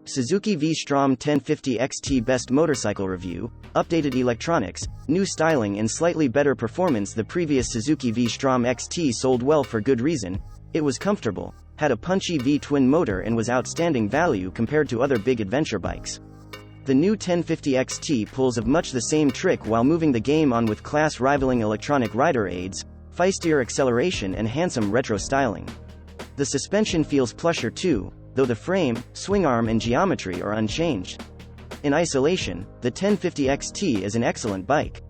Suzuki V Strom 1050 XT Best Motorcycle Review, updated electronics, new styling and slightly better performance. The previous Suzuki V Strom XT sold well for good reason. It was comfortable, had a punchy V-twin motor and was outstanding value compared to other big adventure bikes. The new 1050 XT pulls of much the same trick while moving the game on with class-rivaling electronic rider aids, feistier acceleration and handsome retro styling. The suspension feels plusher too, though the frame, swingarm and geometry are unchanged. In isolation, the 1050 XT is an excellent bike.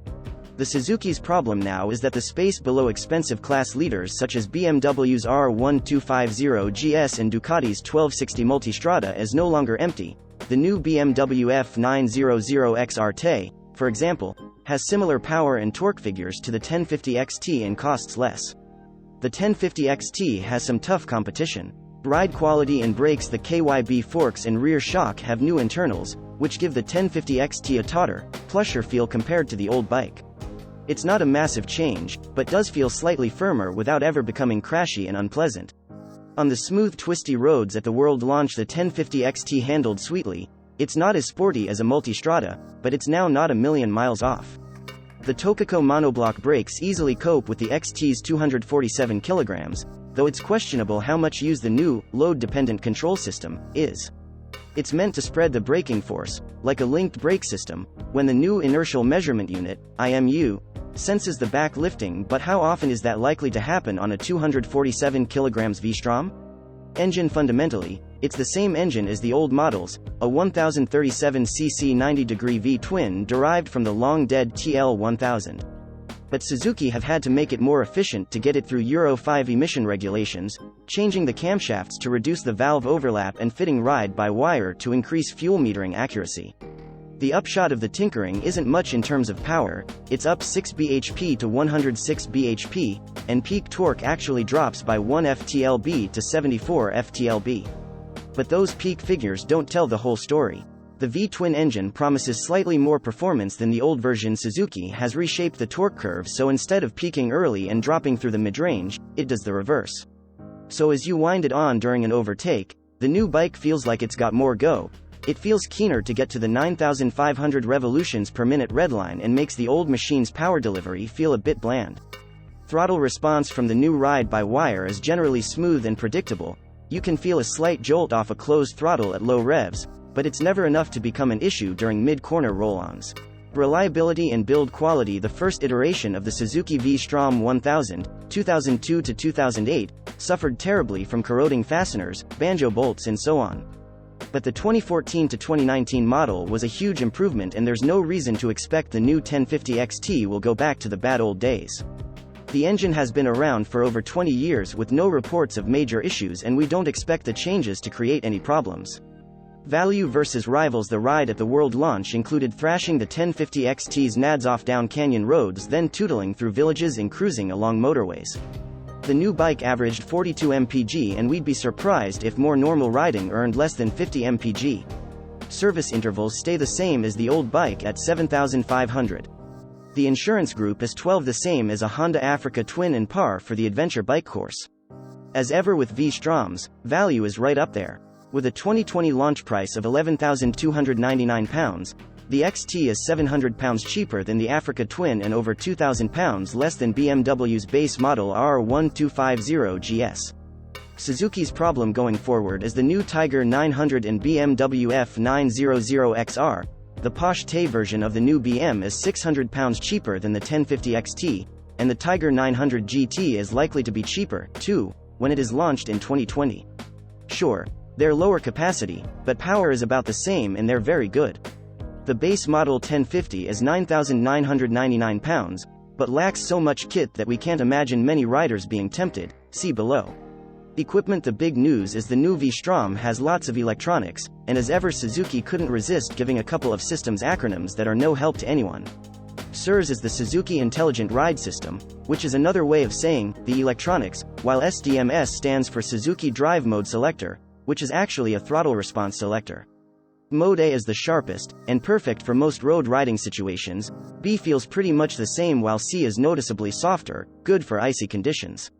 The Suzuki's problem now is that the space below expensive class leaders such as BMW's R1250 GS and Ducati's 1260 Multistrada is no longer empty. The new BMW F900X RT, for example, has similar power and torque figures to the 1050 XT and costs less. The 1050 XT has some tough competition. Ride quality and brakes. The KYB forks and rear shock have new internals, which give the 1050 XT a tauter, plusher feel compared to the old bike. It's not a massive change, but does feel slightly firmer without ever becoming crashy and unpleasant. On the smooth twisty roads at the world launch, the 1050 XT handled sweetly. It's not as sporty as a Multistrada, but it's now not a million miles off. The Tokico monoblock brakes easily cope with the XT's 247 kilograms, though it's questionable how much use the new, load-dependent control system is. It's meant to spread the braking force, like a linked brake system, when the new inertial measurement unit, IMU, senses the back lifting. But how often is that likely to happen on a 247 kg V-Strom? Engine. Fundamentally, it's the same engine as the old models, a 1037cc 90-degree V-twin derived from the long-dead TL1000. But Suzuki have had to make it more efficient to get it through Euro 5 emission regulations, changing the camshafts to reduce the valve overlap and fitting ride-by-wire to increase fuel metering accuracy. The upshot of the tinkering isn't much in terms of power. It's up 6 bhp to 106 bhp, and peak torque actually drops by 1 ft-lb to 74 ft-lb. But those peak figures don't tell the whole story. The V-twin engine promises slightly more performance than the old version. Suzuki has reshaped the torque curve so instead of peaking early and dropping through the mid-range, it does the reverse. So as you wind it on during an overtake, the new bike feels like it's got more go. It feels keener to get to the 9,500 revolutions per minute redline and makes the old machine's power delivery feel a bit bland. Throttle response from the new ride-by-wire is generally smooth and predictable. You can feel a slight jolt off a closed throttle at low revs, but it's never enough to become an issue during mid-corner roll-ons. Reliability and build quality. The first iteration of the Suzuki V Strom 1000, 2002 to 2008, suffered terribly from corroding fasteners, banjo bolts and so on. But the 2014 to 2019 model was a huge improvement and there's no reason to expect the new 1050 XT will go back to the bad old days. The engine has been around for over 20 years with no reports of major issues and we don't expect the changes to create any problems. Value versus rivals. The ride at the world launch included thrashing the 1050 XT's nads off down canyon roads, then tootling through villages and cruising along motorways. The new bike averaged 42 mpg and we'd be surprised if more normal riding earned less than 50 mpg. Service intervals stay the same as the old bike at 7,500. The insurance group is 12, the same as a Honda Africa Twin and par for the adventure bike course. As ever with V-Stroms, value is right up there. With a 2020 launch price of £11,299, the XT is £700 cheaper than the Africa Twin and over £2,000 less than BMW's base model R1250 GS. Suzuki's problem going forward is the new Tiger 900 and BMW F900XR. The posh Tay version of the new BM is £600 cheaper than the 1050 XT, and the Tiger 900 GT is likely to be cheaper, too, when it is launched in 2020. Sure, they're lower capacity, but power is about the same and they're very good. The base model 1050 is £9,999, but lacks so much kit that we can't imagine many riders being tempted. See below. Equipment. The big news is the new V-Strom has lots of electronics, and as ever Suzuki couldn't resist giving a couple of systems acronyms that are no help to anyone. SURS is the Suzuki Intelligent Ride System, which is another way of saying the electronics, while SDMS stands for Suzuki Drive Mode Selector, which is actually a throttle response selector. Mode A is the sharpest, and perfect for most road riding situations. B feels pretty much the same while C is noticeably softer, good for icy conditions.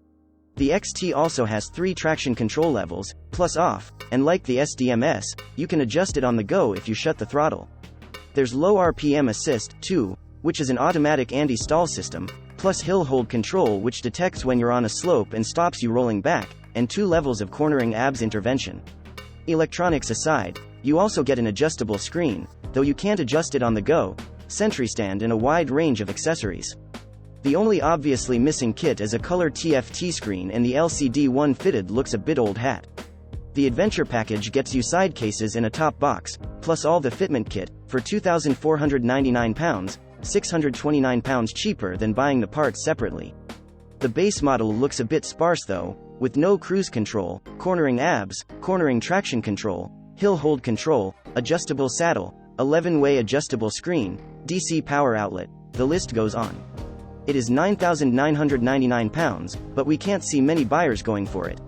The XT also has 3 traction control levels, plus off, and like the SDMS, you can adjust it on the go if you shut the throttle. There's low RPM assist, too, which is an automatic anti-stall system, plus hill hold control which detects when you're on a slope and stops you rolling back, and 2 levels of cornering ABS intervention. Electronics aside, you also get an adjustable screen, though you can't adjust it on the go, sentry stand and a wide range of accessories. The only obviously missing kit is a color TFT screen, and the LCD one fitted looks a bit old hat. The adventure package gets you side cases and a top box, plus all the fitment kit, for £2,499, £629 cheaper than buying the parts separately. The base model looks a bit sparse though, with no cruise control, cornering ABS, cornering traction control, hill hold control, adjustable saddle, 11-way adjustable screen, DC power outlet, the list goes on. It is £9,999, but we can't see many buyers going for it.